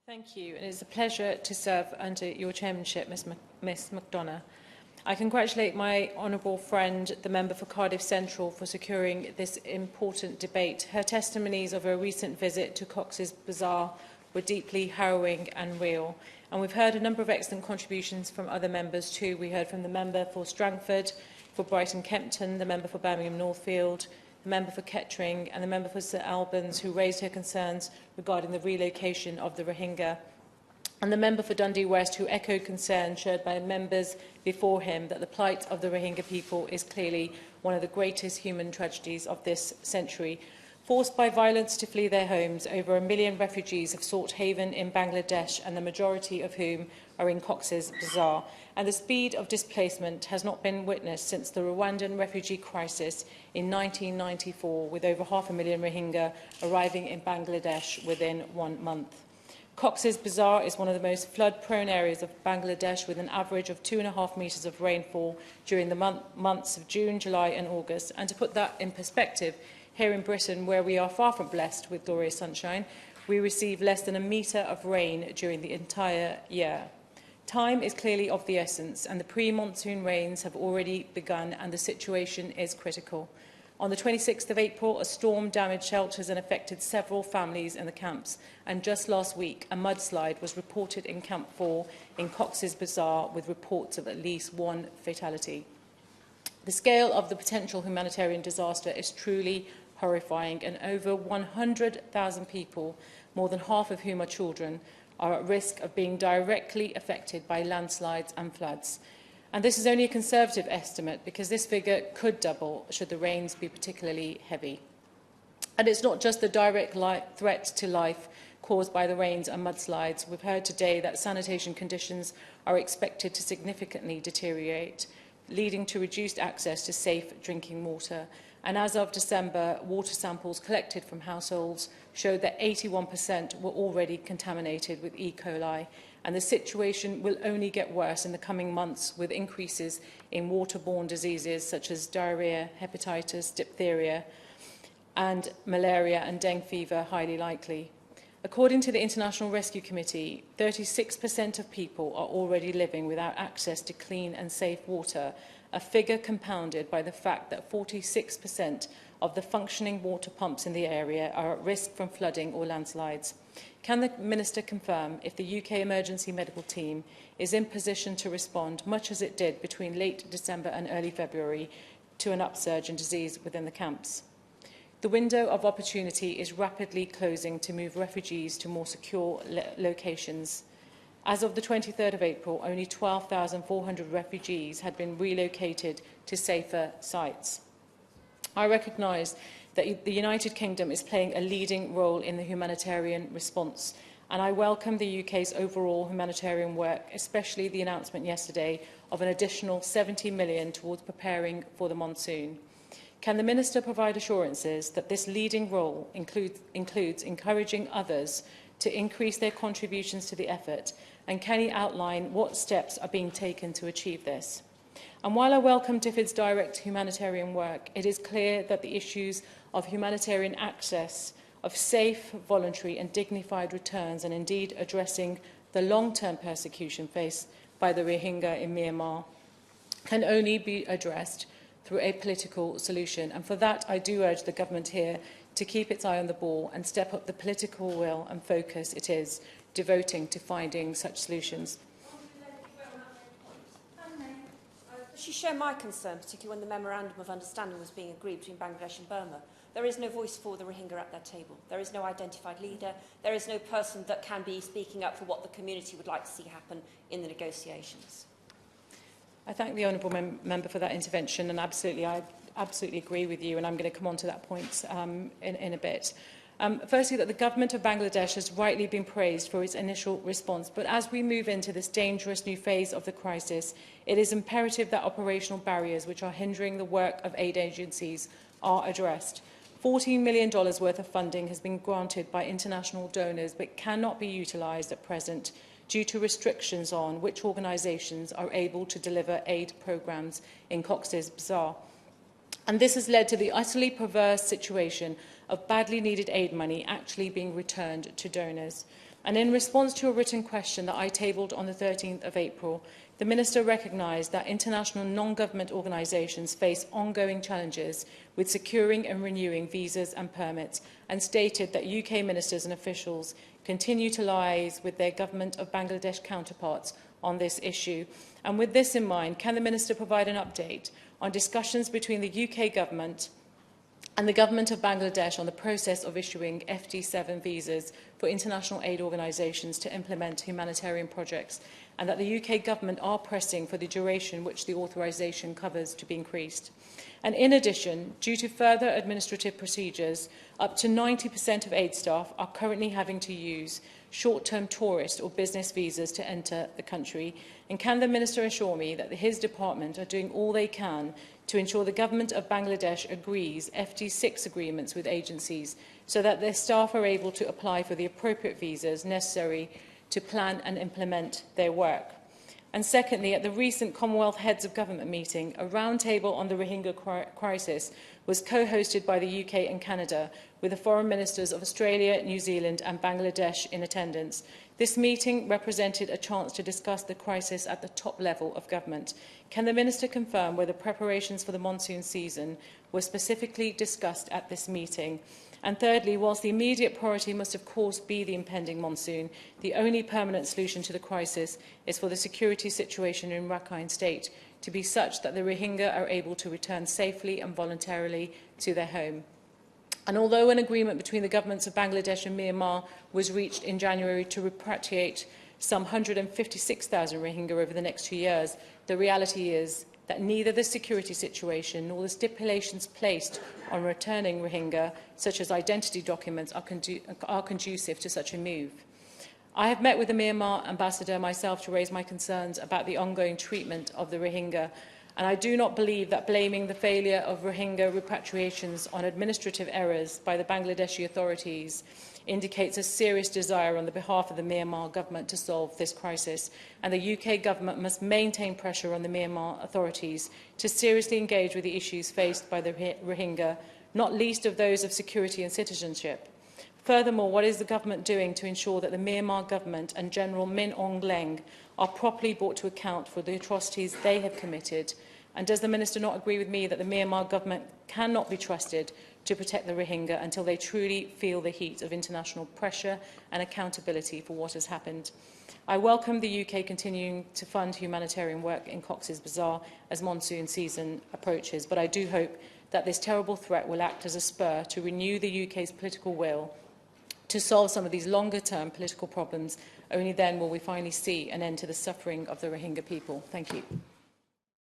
Thank you. It is a pleasure to serve under your chairmanship, Ms McDonough. I congratulate my honourable friend, the member for Cardiff Central, for securing this important debate. Her testimonies of her recent visit to Cox's Bazar were deeply harrowing and real. And we've heard a number of excellent contributions from other members too. We heard from the member for Strangford, for Brighton Kempton, the member for Birmingham Northfield, the member for Kettering and the member for St Albans, who raised her concerns regarding the relocation of the Rohingya, and the member for Dundee West, who echoed concerns shared by members before him that the plight of the Rohingya people is clearly one of the greatest human tragedies of this century. Forced by violence to flee their homes, over 1 million refugees have sought haven in Bangladesh, and the majority of whom are in Cox's Bazar. And the speed of displacement has not been witnessed since the Rwandan refugee crisis in 1994, with over 500,000 Rohingya arriving in Bangladesh within 1 month. Cox's Bazar is one of the most flood-prone areas of Bangladesh, with an average of 2.5 metres of rainfall during the months of June, July and August. And to put that in perspective, here in Britain, where we are far from blessed with glorious sunshine, we receive less than 1 metre of rain during the entire year. Time is clearly of the essence, and the pre-monsoon rains have already begun, and the situation is critical. On the 26th of April, a storm damaged shelters and affected several families in the camps, and just last week, a mudslide was reported in Camp 4 in Cox's Bazar, with reports of at least 1 fatality. The scale of the potential humanitarian disaster is truly horrifying, and over 100,000 people, more than half of whom are children, are at risk of being directly affected by landslides and floods. And this is only a conservative estimate, because this figure could double should the rains be particularly heavy. And it's not just the direct threat to life caused by the rains and mudslides. We've heard today that sanitation conditions are expected to significantly deteriorate, leading to reduced access to safe drinking water. And as of December, water samples collected from households showed that 81% were already contaminated with E. coli. And the situation will only get worse in the coming months, with increases in waterborne diseases such as diarrhoea, hepatitis, diphtheria, and malaria and dengue fever highly likely. According to the International Rescue Committee, 36% of people are already living without access to clean and safe water, a figure compounded by the fact that 46% of the functioning water pumps in the area are at risk from flooding or landslides. Can the Minister confirm if the UK Emergency Medical Team is in position to respond, much as it did between late December and early February, to an upsurge in disease within the camps? The window of opportunity is rapidly closing to move refugees to more secure locations. As of the 23rd of April, only 12,400 refugees had been relocated to safer sites. I recognise that the United Kingdom is playing a leading role in the humanitarian response, and I welcome the UK's overall humanitarian work, especially the announcement yesterday of an additional £70 million towards preparing for the monsoon. Can the Minister provide assurances that this leading role includes encouraging others to increase their contributions to the effort, and can he outline what steps are being taken to achieve this? And while I welcome DFID's direct humanitarian work, it is clear that the issues of humanitarian access, of safe, voluntary and dignified returns, and indeed addressing the long-term persecution faced by the Rohingya in Myanmar, can only be addressed through a political solution. And for that, I do urge the government here to keep its eye on the ball and step up the political will and focus it is devoting to finding such solutions. She shared my concern, particularly when the Memorandum of Understanding was being agreed between Bangladesh and Burma. There is no voice for the Rohingya at that table. There is no identified leader. There is no person that can be speaking up for what the community would like to see happen in the negotiations. I thank the honourable member for that intervention, and I absolutely agree with you, and I'm going to come on to that point in a bit. Firstly, that the government of Bangladesh has rightly been praised for its initial response, but as we move into this dangerous new phase of the crisis, it is imperative that operational barriers which are hindering the work of aid agencies are addressed. $14 million worth of funding has been granted by international donors, but cannot be utilised at present due to restrictions on which organisations are able to deliver aid programmes in Cox's Bazar. And this has led to the utterly perverse situation of badly needed aid money actually being returned to donors. And in response to a written question that I tabled on the 13th of April, the Minister recognised that international non-government organisations face ongoing challenges with securing and renewing visas and permits, and stated that UK ministers and officials continue to liaise with their government of Bangladesh counterparts on this issue. And with this in mind, can the Minister provide an update on discussions between the UK government and the government of Bangladesh on the process of issuing FD7 visas for international aid organisations to implement humanitarian projects, and that the UK government are pressing for the duration which the authorisation covers to be increased? And in addition, due to further administrative procedures, up to 90% of aid staff are currently having to use short-term tourist or business visas to enter the country. And can the Minister assure me that his department are doing all they can to ensure the government of Bangladesh agrees FD6 agreements with agencies so that their staff are able to apply for the appropriate visas necessary to plan and implement their work? And secondly, at the recent Commonwealth Heads of Government meeting, a roundtable on the Rohingya crisis was co-hosted by the UK and Canada, with the foreign ministers of Australia, New Zealand and Bangladesh in attendance. This meeting represented a chance to discuss the crisis at the top level of government. Can the Minister confirm whether preparations for the monsoon season were specifically discussed at this meeting? And thirdly, whilst the immediate priority must of course be the impending monsoon, the only permanent solution to the crisis is for the security situation in Rakhine State to be such that the Rohingya are able to return safely and voluntarily to their home. And although an agreement between the governments of Bangladesh and Myanmar was reached in January to repatriate some 156,000 Rohingya over the next 2 years, the reality is that neither the security situation nor the stipulations placed on returning Rohingya, such as identity documents, are conducive to such a move. I have met with the Myanmar ambassador myself to raise my concerns about the ongoing treatment of the Rohingya, and I do not believe that blaming the failure of Rohingya repatriations on administrative errors by the Bangladeshi authorities indicates a serious desire on the behalf of the Myanmar government to solve this crisis, and the UK government must maintain pressure on the Myanmar authorities to seriously engage with the issues faced by the Rohingya, not least of those of security and citizenship. Furthermore, what is the government doing to ensure that the Myanmar government and General Min Aung Hlaing are properly brought to account for the atrocities they have committed? And does the Minister not agree with me that the Myanmar government cannot be trusted to protect the Rohingya until they truly feel the heat of international pressure and accountability for what has happened? I welcome the UK continuing to fund humanitarian work in Cox's Bazar as monsoon season approaches, but I do hope that this terrible threat will act as a spur to renew the UK's political will to solve some of these longer-term political problems. Only then will we finally see an end to the suffering of the Rohingya people. Thank you.